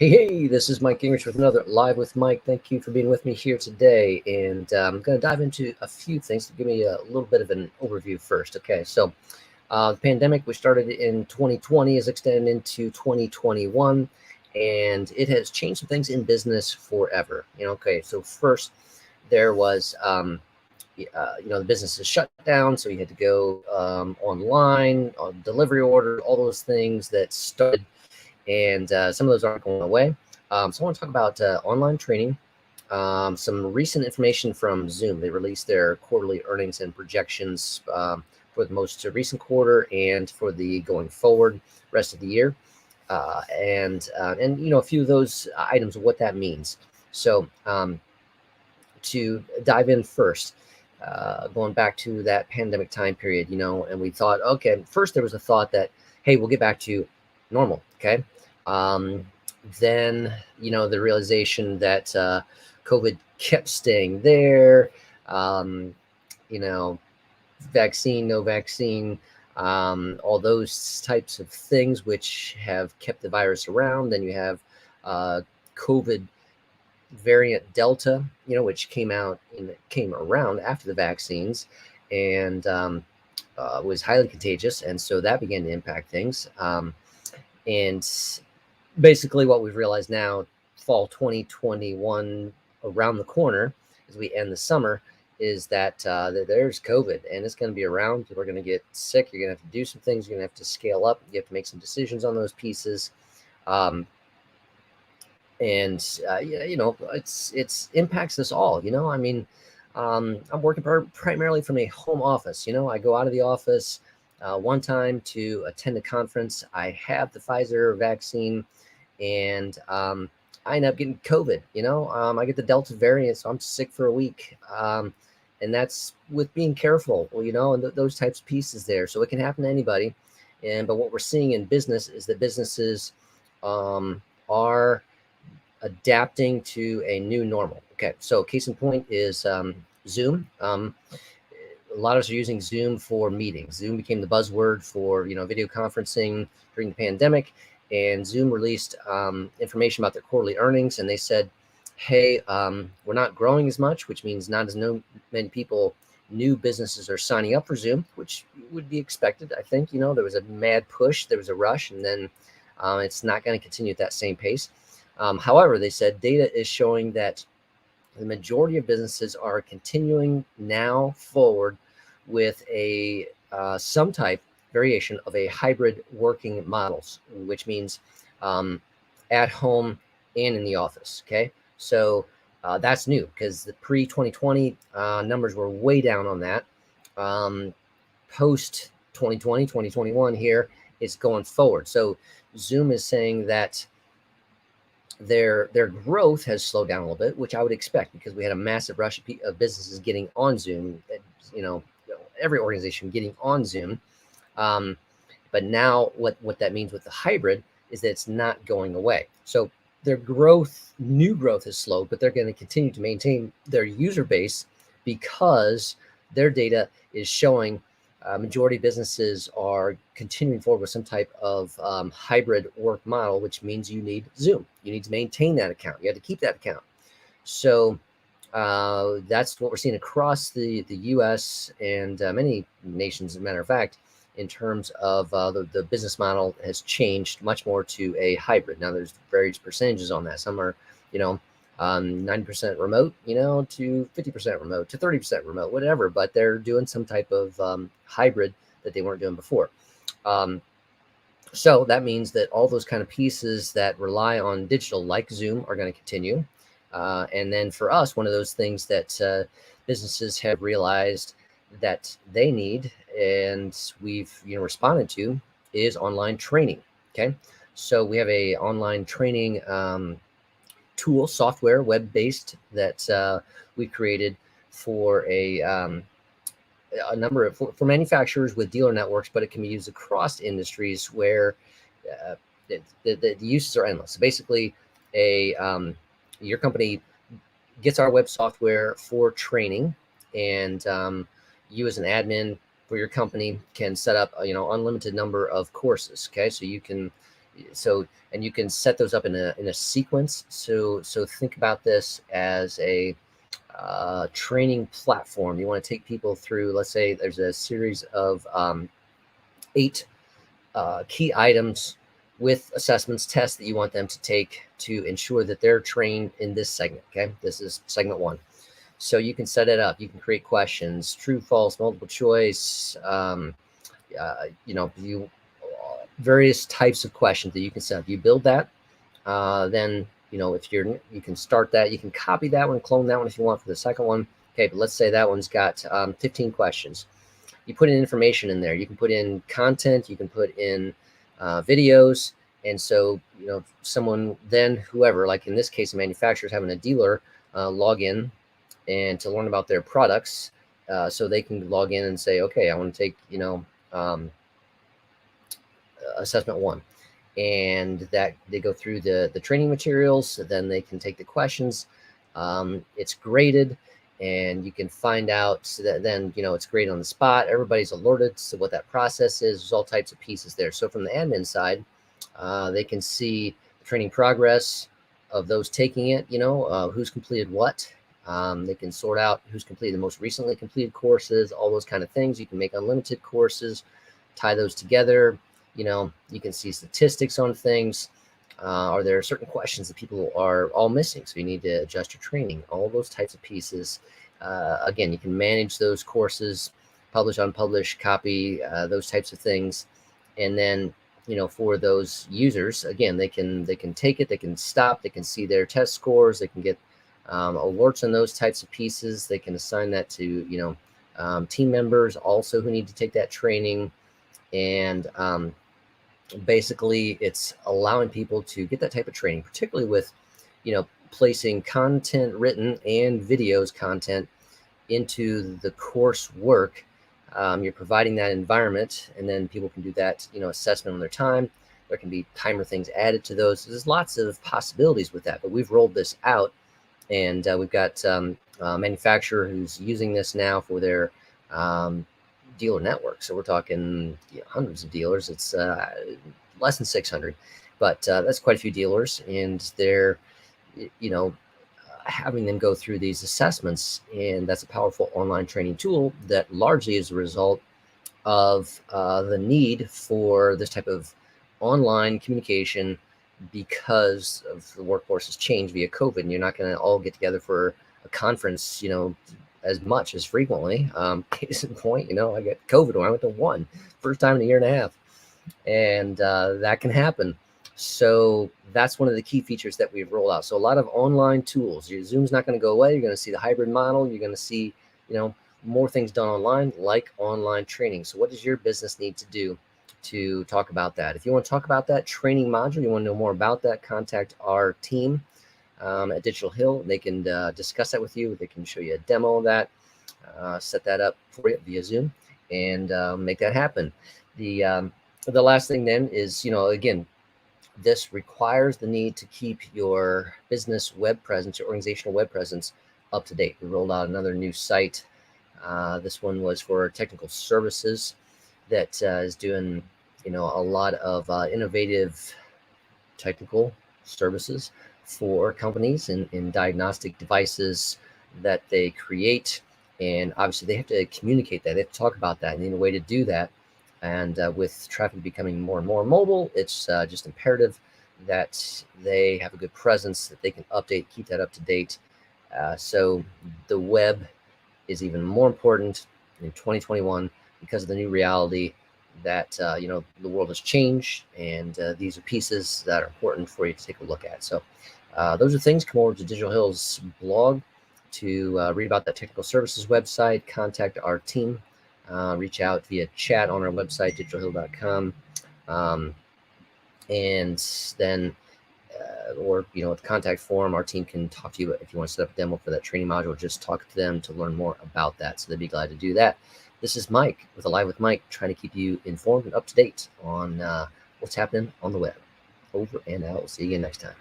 Hey, this is Mike Gingerich with another Live with Mike. Thank you for being with me here today. And I'm going to dive into a few things to give me a little bit of an overview first. Okay, so the pandemic, which started in 2020, is extended into 2021, and it has changed some things in business forever. Okay, so first there was, the business is shut down, so you had to go online, delivery order, all those things that started, and some of those aren't going away. So I want to talk about online training. Some recent information from Zoom. They released their quarterly earnings and projections for the most recent quarter and for the going forward rest of the year, and a few of those items of what that means. So to dive in first, going back to that pandemic time period, and we thought, okay, first there was a thought that, hey, we'll get back to normal, okay? Um, then, the realization that COVID kept staying there, um, you know, vaccine, no vaccine, all those types of things which have kept the virus around. Then you have COVID variant Delta, which came around after the vaccines, and was highly contagious, and so that began to impact things. And basically, what we've realized now, fall 2021 around the corner, as we end the summer, is that there's COVID, and it's going to be around. People are going to get sick. You're going to have to do some things. You're going to have to scale up. You have to make some decisions on those pieces. It's impacts us all. I mean, I'm working primarily from a home office. I go out of the office one time to attend a conference. I have the Pfizer vaccine, and I end up getting COVID. I get the Delta variant, so I'm sick for a week. And that's with being careful, and those types of pieces there. So it can happen to anybody. But what we're seeing in business is that businesses are adapting to a new normal. Okay, so case in point is Zoom. A lot of us are using Zoom for meetings. Zoom became the buzzword for video conferencing during the pandemic, and Zoom released information about their quarterly earnings, and they said, "Hey, we're not growing as much, which means not as many people, new businesses are signing up for Zoom, which would be expected. I think there was a mad push, there was a rush, and then it's not going to continue at that same pace." However, they said data is showing that the majority of businesses are continuing now forward with a some type variation of a hybrid working models, which means at home and in the office. Okay, so that's new because the pre-2020 numbers were way down on that. Post 2020, 2021 here, it's going forward. So Zoom is saying that their growth has slowed down a little bit, which I would expect because we had a massive rush of businesses getting on Zoom. Every organization getting on Zoom. But now what that means with the hybrid is that it's not going away. So their new growth has slowed, but they're going to continue to maintain their user base because their data is showing majority of businesses are continuing forward with some type of hybrid work model, which means you need Zoom. You need to maintain that account. You have to keep that account. So that's what we're seeing across the U.S. and many nations, as a matter of fact, in terms of the business model has changed much more to a hybrid. Now, there's various percentages on that. Some are, 90% remote, to 50% remote, to 30% remote, whatever, but they're doing some type of hybrid that they weren't doing before. So that means that all those kind of pieces that rely on digital, like Zoom, are going to continue. And then for us, one of those things that businesses have realized that they need and we've responded to is online training. Okay, so we have a online training tool, software, web-based, that we created for a number of for manufacturers with dealer networks, but it can be used across industries where the uses are endless. So basically, your company gets our web software for training, and you as an admin for your company can set up unlimited number of courses. Okay, so you can So, and you can set those up in a sequence. So think about this as a training platform. You want to take people through, let's say there's a series of 8 key items with assessments, tests that you want them to take to ensure that they're trained in this segment. Okay, this is segment 1. So you can set it up. You can create questions, true, false, multiple choice. Various types of questions that you can set up. You build that, then if you can start that. You can copy that one, clone that one if you want for the second one. Okay, but let's say that one's got 15 questions. You put in information in there. You can put in content. You can put in videos. And so, someone then, whoever, like in this case, a manufacturer is having a dealer log in and to learn about their products, so they can log in and say, okay, I want to take, assessment 1. And that they go through the training materials, then they can take the questions. It's graded, and you can find out so that then, it's graded on the spot. Everybody's alerted to what that process is. There's all types of pieces there. So from the admin side, they can see the training progress of those taking it, who's completed what. They can sort out who's completed the most recently completed courses, all those kind of things. You can make unlimited courses, tie those together. You can see statistics on things. Are there certain questions that people are all missing? So you need to adjust your training, all those types of pieces. Again, you can manage those courses, publish, unpublish, copy, those types of things. And then, for those users, again, they can take it, they can stop, they can see their test scores, they can get alerts on those types of pieces. They can assign that to, team members also who need to take that training. And basically it's allowing people to get that type of training, particularly with, placing content, written and videos content into the coursework. You're providing that environment, and then people can do that, assessment on their time. There can be timer things added to those. There's lots of possibilities with that, but we've rolled this out, and we've got a manufacturer who's using this now for their dealer network. So we're talking hundreds of dealers. It's less than 600, but that's quite a few dealers, and they're having them go through these assessments. And that's a powerful online training tool that largely is a result of the need for this type of online communication, because of the workforce has changed via COVID, and you're not going to all get together for a conference, as much as frequently. Case in point, I got COVID when I went to one, first time in a year and a half, and that can happen. So that's one of the key features that we've rolled out. So a lot of online tools. Your Zoom's not going to go away. You're going to see the hybrid model. You're going to see, more things done online, like online training. So what does your business need to do to talk about that? If you want to talk about that training module, you want to know more about that, contact our team at Digital Hill. They can discuss that with you. They can show you a demo of that, set that up for you via Zoom, and make that happen. The last thing then is, again, this requires the need to keep your business web presence, your organizational web presence, up to date. We rolled out another new site. This one was for technical services that is doing, a lot of innovative technical services for companies in diagnostic devices that they create. And obviously they have to communicate that. They have to talk about that, and they need a way to do that. And with traffic becoming more and more mobile, it's just imperative that they have a good presence, that they can update, keep that up to date. So the web is even more important in 2021 because of the new reality that, the world has changed, and these are pieces that are important for you to take a look at. So those are things. Come over to Digital Hill's blog to read about that technical services website, contact our team. Reach out via chat on our website, digitalhill.com. And then, or, with the contact form, our team can talk to you if you want to set up a demo for that training module. Just talk to them to learn more about that. So they'd be glad to do that. This is Mike with Alive with Mike, trying to keep you informed and up to date on what's happening on the web. Over and out. See you again next time.